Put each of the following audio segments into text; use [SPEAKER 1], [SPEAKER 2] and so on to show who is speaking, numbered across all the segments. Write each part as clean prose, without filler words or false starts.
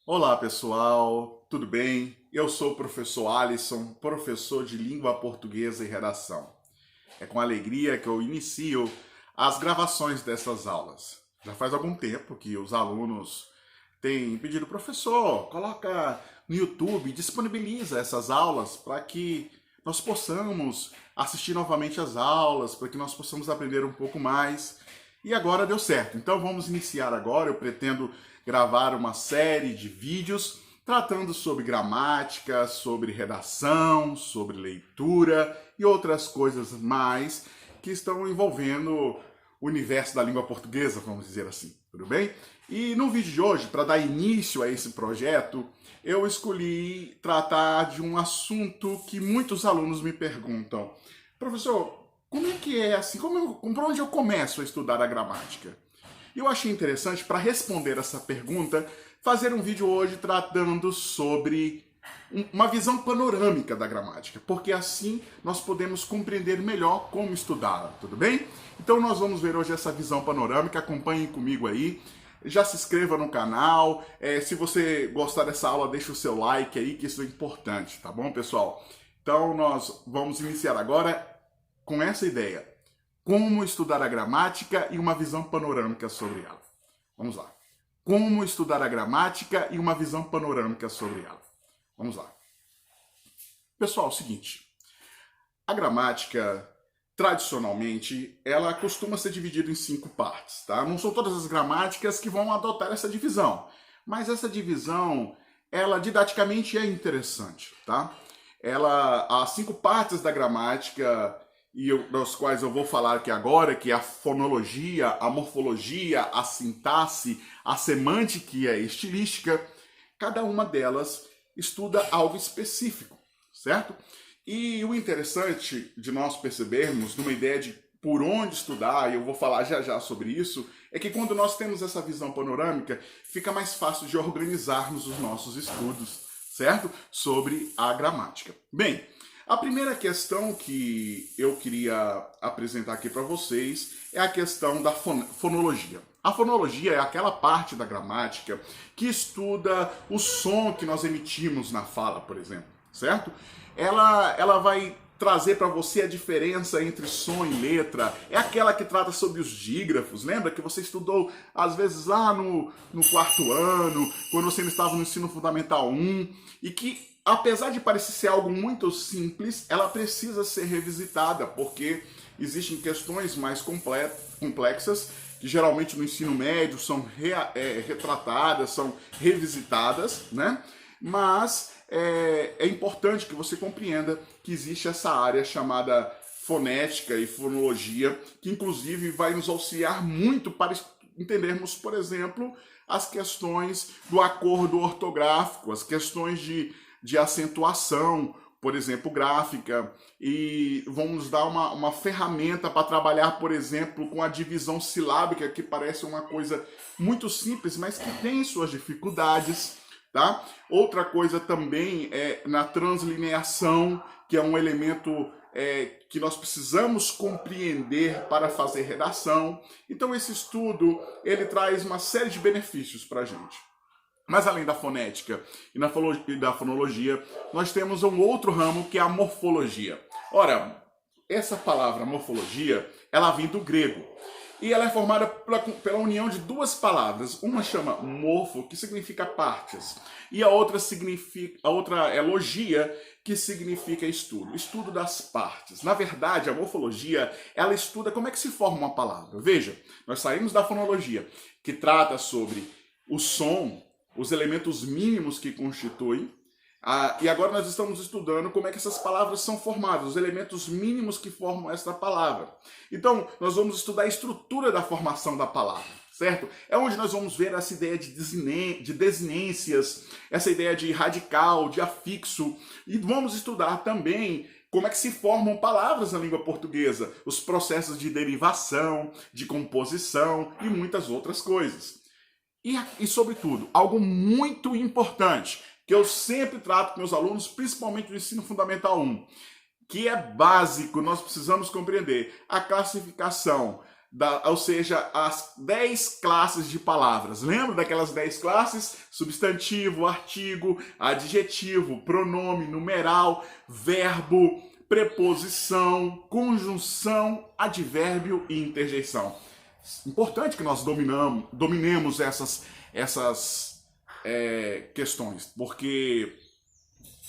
[SPEAKER 1] Olá pessoal, tudo bem? Eu sou o professor Alisson, professor de língua portuguesa e redação. É com alegria que eu inicio as gravações dessas aulas. Já faz algum tempo que os alunos têm pedido, professor, coloca no YouTube, disponibiliza essas aulas para que nós possamos assistir novamente as aulas, para que nós possamos aprender um pouco mais. E agora deu certo. Então vamos iniciar agora. Eu pretendo gravar uma série de vídeos tratando sobre gramática, sobre redação, sobre leitura e outras coisas mais que estão envolvendo o universo da língua portuguesa, vamos dizer assim, tudo bem? E no vídeo de hoje, para dar início a esse projeto, eu escolhi tratar de um assunto que muitos alunos me perguntam. Professor, como é que é assim? Por onde eu começo a estudar a gramática? E eu achei interessante, para responder essa pergunta, fazer um vídeo hoje tratando sobre uma visão panorâmica da gramática, porque assim nós podemos compreender melhor como estudá-la, tudo bem? Então nós vamos ver hoje essa visão panorâmica, acompanhem comigo aí, já se inscreva no canal, se você gostar dessa aula, deixa o seu like aí, que isso é importante, tá bom, pessoal? Então nós vamos iniciar agora com essa ideia. Como estudar a gramática e uma visão panorâmica sobre ela. Vamos lá. Como estudar a gramática e uma visão panorâmica sobre ela. Vamos lá. Pessoal, é o seguinte. A gramática, tradicionalmente, ela costuma ser dividida em 5 partes, tá? Não são todas as gramáticas que vão adotar essa divisão, mas essa divisão, ela didaticamente é interessante, tá? As 5 partes da gramática das quais eu vou falar aqui agora, que é a fonologia, a morfologia, a sintaxe, a semântica e a estilística, cada uma delas estuda algo específico, certo? E o interessante de nós percebermos, numa ideia de por onde estudar, e eu vou falar já já sobre isso, é que quando nós temos essa visão panorâmica, fica mais fácil de organizarmos os nossos estudos, certo? Sobre a gramática. Bem, a primeira questão que eu queria apresentar aqui para vocês é a questão da fonologia. A fonologia é aquela parte da gramática que estuda o som que nós emitimos na fala, por exemplo, certo? Ela vai trazer para você a diferença entre som e letra. É aquela que trata sobre os dígrafos. Lembra que você estudou, às vezes, lá no 4º ano, quando você estava no ensino fundamental 1, e que apesar de parecer ser algo muito simples, ela precisa ser revisitada, porque existem questões mais complexas, que geralmente no ensino médio são retratadas, são revisitadas, né? Mas é importante que você compreenda que existe essa área chamada fonética e fonologia, que inclusive vai nos auxiliar muito para entendermos, por exemplo, as questões do acordo ortográfico, as questões de acentuação, por exemplo, gráfica, e vamos dar uma ferramenta para trabalhar, por exemplo, com a divisão silábica, que parece uma coisa muito simples, mas que tem suas dificuldades, tá? Outra coisa também é na translineação, que é um elemento que nós precisamos compreender para fazer redação. Então esse estudo, ele traz uma série de benefícios para a gente. Mas além da fonética e da fonologia, nós temos um outro ramo que é a morfologia. Ora, essa palavra morfologia, ela vem do grego. E ela é formada pela união de 2 palavras. Uma chama morfo, que significa partes, e a outra é logia, que significa estudo. Estudo das partes. Na verdade, a morfologia, ela estuda como é que se forma uma palavra. Veja, nós saímos da fonologia, que trata sobre o som, os elementos mínimos que constituem, e agora nós estamos estudando como é que essas palavras são formadas, os elementos mínimos que formam essa palavra. Então, nós vamos estudar a estrutura da formação da palavra, certo? É onde nós vamos ver essa ideia de desinências, essa ideia de radical, de afixo, e vamos estudar também como é que se formam palavras na língua portuguesa, os processos de derivação, de composição e muitas outras coisas. E, sobretudo, algo muito importante, que eu sempre trato com meus alunos, principalmente no ensino fundamental 1, que é básico, nós precisamos compreender a classificação ou seja, as 10 classes de palavras. Lembra daquelas 10 classes? Substantivo, artigo, adjetivo, pronome, numeral, verbo, preposição, conjunção, advérbio e interjeição. Importante que nós dominemos essas questões, porque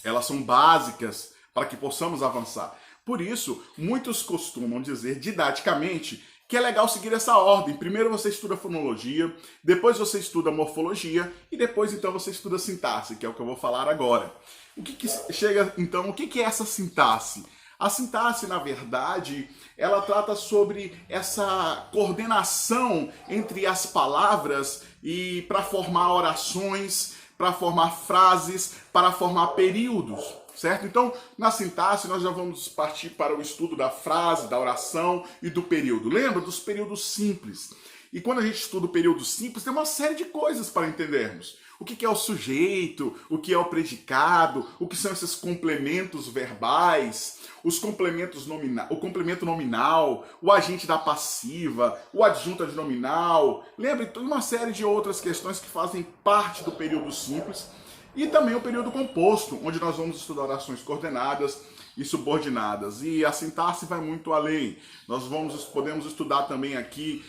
[SPEAKER 1] elas são básicas para que possamos avançar. Por isso, muitos costumam dizer didaticamente que é legal seguir essa ordem. Primeiro você estuda fonologia, depois você estuda morfologia e depois então você estuda sintaxe, que é o que eu vou falar agora. O que é essa sintaxe? A sintaxe, na verdade, ela trata sobre essa coordenação entre as palavras e para formar orações, para formar frases, para formar períodos, certo? Então, na sintaxe, nós já vamos partir para o estudo da frase, da oração e do período. Lembra dos períodos simples? E quando a gente estuda o período simples, tem uma série de coisas para entendermos. O que é o sujeito, o que é o predicado, o que são esses complementos verbais, os complementos o complemento nominal, o agente da passiva, o adjunto adnominal. Lembre, tem uma série de outras questões que fazem parte do período simples e também o período composto, onde nós vamos estudar orações coordenadas e subordinadas. E a sintaxe vai muito além. Nós podemos estudar também aqui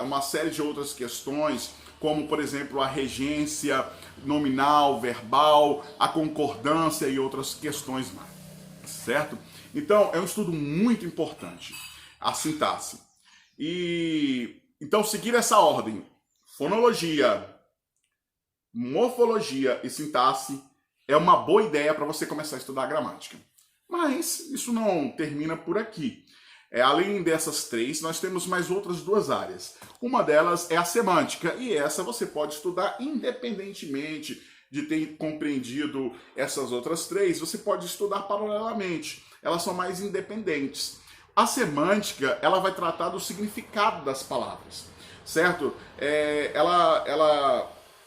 [SPEAKER 1] uma série de outras questões, como, por exemplo, a regência nominal, verbal, a concordância e outras questões mais, certo? Então, é um estudo muito importante, a sintaxe. Então, seguir essa ordem, fonologia, morfologia e sintaxe, é uma boa ideia para você começar a estudar a gramática. Mas isso não termina por aqui. Além dessas 3, nós temos mais outras 2 áreas. Uma delas é a semântica, e essa você pode estudar independentemente de ter compreendido essas outras 3, você pode estudar paralelamente. Elas são mais independentes. A semântica, ela vai tratar do significado das palavras, certo?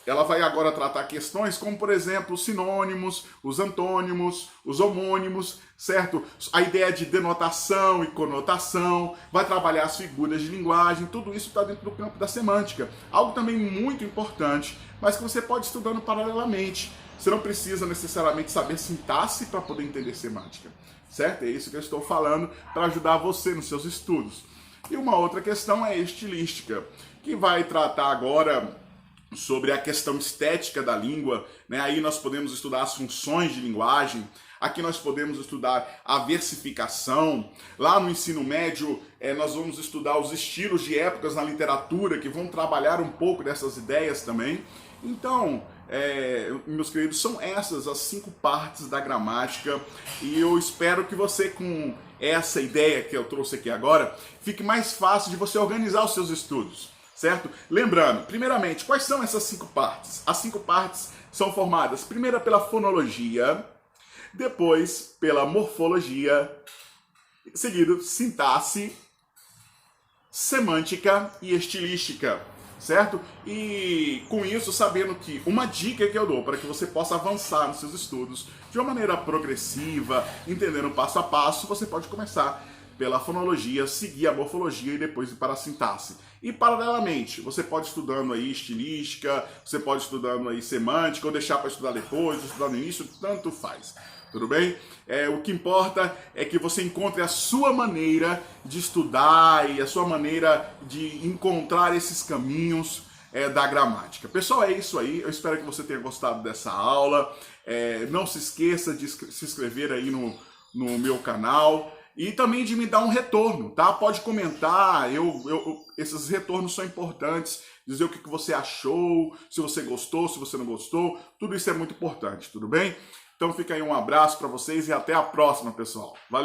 [SPEAKER 1] Ela vai agora tratar questões como, por exemplo, os sinônimos, os antônimos, os homônimos, certo? A ideia de denotação e conotação, vai trabalhar as figuras de linguagem, tudo isso está dentro do campo da semântica. Algo também muito importante, mas que você pode ir estudando paralelamente. Você não precisa necessariamente saber sintaxe para poder entender semântica, certo? É isso que eu estou falando para ajudar você nos seus estudos. E uma outra questão é a estilística, que vai tratar agora sobre a questão estética da língua, né? Aí nós podemos estudar as funções de linguagem, aqui nós podemos estudar a versificação, lá no ensino médio nós vamos estudar os estilos de épocas na literatura, que vão trabalhar um pouco dessas ideias também. Então, meus queridos, são essas as 5 partes da gramática, e eu espero que você, com essa ideia que eu trouxe aqui agora, fique mais fácil de você organizar os seus estudos. Certo? Lembrando, primeiramente, quais são essas 5 partes? As 5 partes são formadas primeiro pela fonologia, depois pela morfologia, seguido sintaxe, semântica e estilística, certo? E com isso, sabendo que uma dica que eu dou para que você possa avançar nos seus estudos de uma maneira progressiva, entendendo passo a passo, você pode começar pela fonologia, seguir a morfologia e depois ir para a sintaxe. E paralelamente, você pode ir estudando aí estilística, você pode ir estudando aí semântica, ou deixar para estudar depois, ou estudar no início, tanto faz. Tudo bem? O que importa é que você encontre a sua maneira de estudar e a sua maneira de encontrar esses caminhos da gramática. Pessoal, é isso aí. Eu espero que você tenha gostado dessa aula. Não se esqueça de se inscrever aí no meu canal. E também de me dar um retorno, tá? Pode comentar, esses retornos são importantes, dizer o que você achou, se você gostou, se você não gostou, tudo isso é muito importante, tudo bem? Então fica aí um abraço para vocês e até a próxima, pessoal. Valeu!